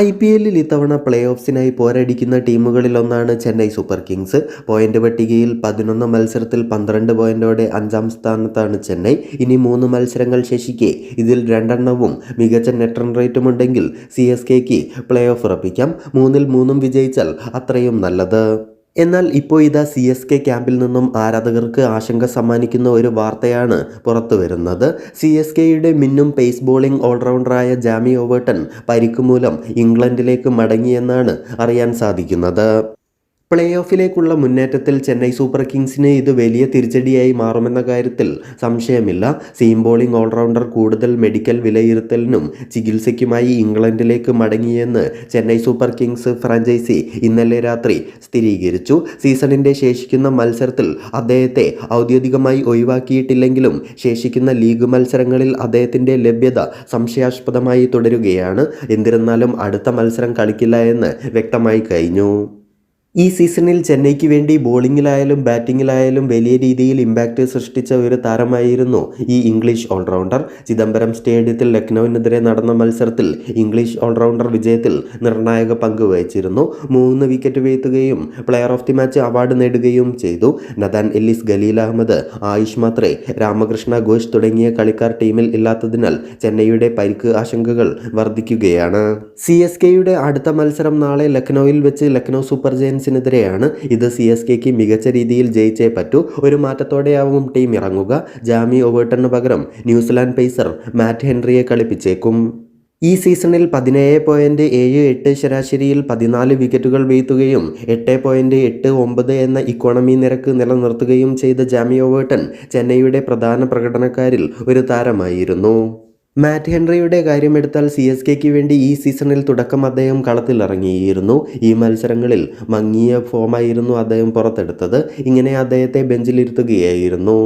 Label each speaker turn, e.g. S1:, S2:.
S1: IPL-ൽ ഇത്തവണ പ്ലേ ഓഫ്സിനായി പോരടിക്കുന്ന ടീമുകളിലൊന്നാണ് ചെന്നൈ സൂപ്പർ കിങ്സ്. പോയിന്റ് പട്ടികയിൽ 11 മത്സരത്തിൽ 12 പോയിന്റോടെ 5-ാം സ്ഥാനത്താണ് ചെന്നൈ. ഇനി 3 മത്സരങ്ങൾ ശേഷിക്കെ ഇതിൽ 2 എണ്ണവും മികച്ച നെറ്റ് റൺ റേറ്റുമുണ്ടെങ്കിൽ CSKയ്ക്ക് പ്ലേ ഓഫ് ഉറപ്പിക്കാം. 3-ൽ 3 വിജയിച്ചാൽ അത്രയും നല്ലത്. എന്നാൽ ഇപ്പോൾ ഇതാ CSK ക്യാമ്പിൽ നിന്നും ആരാധകർക്ക് ആശങ്ക സമ്മാനിക്കുന്ന ഒരു വാർത്തയാണ് പുറത്തു വരുന്നത്. CSKയുടെ മിന്നും പേസ് ബോളിംഗ് ഓൾറൗണ്ടറായ ജാമി ഓവർട്ടൺ പരിക്ക് മൂലം ഇംഗ്ലണ്ടിലേക്ക് മടങ്ങിയെന്നാണ് അറിയാൻ സാധിക്കുന്നത്. പ്ലേ ഓഫിലേക്കുള്ള മുന്നേറ്റത്തിൽ ചെന്നൈ സൂപ്പർ കിങ്സിന് ഇത് വലിയ തിരിച്ചടിയായി മാറുമെന്ന കാര്യത്തിൽ സംശയമില്ല. സീം ബോളിംഗ് ഓൾറൗണ്ടർ കൂടുതൽ മെഡിക്കൽ വിലയിരുത്തലിനും ചികിത്സയ്ക്കുമായി ഇംഗ്ലണ്ടിലേക്ക് മടങ്ങിയെന്ന് ചെന്നൈ സൂപ്പർ കിങ്സ് ഫ്രാഞ്ചൈസി ഇന്നലെ രാത്രി സ്ഥിരീകരിച്ചു. സീസണിൻ്റെ ശേഷിക്കുന്ന മത്സരത്തിൽ അദ്ദേഹത്തെ ഔദ്യോഗികമായി ഒഴിവാക്കിയിട്ടില്ലെങ്കിലും ശേഷിക്കുന്ന ലീഗ് മത്സരങ്ങളിൽ അദ്ദേഹത്തിൻ്റെ ലഭ്യത സംശയാസ്പദമായി തുടരുകയാണ്. എന്നിരുന്നാലും അടുത്ത മത്സരം കളിക്കില്ല എന്ന് വ്യക്തമായി കഴിഞ്ഞു. ഈ സീസണിൽ ചെന്നൈക്ക് വേണ്ടി ബോളിങ്ങിലായാലും ബാറ്റിങ്ങിലായാലും വലിയ രീതിയിൽ ഇമ്പാക്റ്റ് സൃഷ്ടിച്ച ഒരു താരമായിരുന്നു ഈ ഇംഗ്ലീഷ് ഓൾറൗണ്ടർ. ചിദംബരം സ്റ്റേഡിയത്തിൽ ലക്നൌവിനെതിരെ നടന്ന മത്സരത്തിൽ ഇംഗ്ലീഷ് ഓൾറൗണ്ടർ വിജയത്തിൽ നിർണായക പങ്ക് വഹിച്ചിരുന്നു. 3 വിക്കറ്റ് വീഴ്ത്തുകയും player of the match award നേടുകയും ചെയ്തു. നഥാൻ എല്ലിസ്, ഖലീൽ അഹമ്മദ്, ആയുഷ് മാത്രേ, രാമകൃഷ്ണ ഘോഷ് തുടങ്ങിയ കളിക്കാർ ടീമിൽ ഇല്ലാത്തതിനാൽ ചെന്നൈയുടെ പരിക്ക് ആശങ്കകൾ വർദ്ധിക്കുകയാണ്. CSKയുടെ അടുത്ത മത്സരം നാളെ ലക്നൌവിൽ വെച്ച് ലക്നൌ സൂപ്പർ ജയൻസിനെതിരെയാണ്. ഇത് CSKയ്ക്ക് മികച്ച രീതിയിൽ ജയിച്ചേ പറ്റൂ. ഒരു മാറ്റത്തോടെയാവും ടീം ഇറങ്ങുക. ജാമി ഓവർട്ടണിന് പകരം ന്യൂസിലാൻഡ് പേസർ മാറ്റ് ഹെൻറിയെ കളിപ്പിച്ചേക്കും. ഈ സീസണിൽ 17.78 ശരാശരിയിൽ 14 വിക്കറ്റുകൾ വീഴ്ത്തുകയും 8.89 എന്ന ഇക്കോണമി നിരക്ക് നിലനിർത്തുകയും ചെയ്ത ജാമി ഓവർട്ടൺ ചെന്നൈയുടെ പ്രധാന പ്രകടനക്കാരിൽ ഒരു താരമായിരുന്നു. മാറ്റ് ഹെൻറിയുടെ കാര്യമെടുത്താൽ CSKയ്ക്ക് വേണ്ടി ഈ സീസണിൽ തുടക്കം അദ്ദേഹം കളത്തിലിറങ്ങിയിരുന്നു. ഈ മത്സരങ്ങളിൽ മങ്ങിയ ഫോമായിരുന്നു അദ്ദേഹം പുറത്തെടുത്തത്. ഇങ്ങനെ അദ്ദേഹത്തെ ബെഞ്ചിലിരുത്തുകയായിരുന്നു.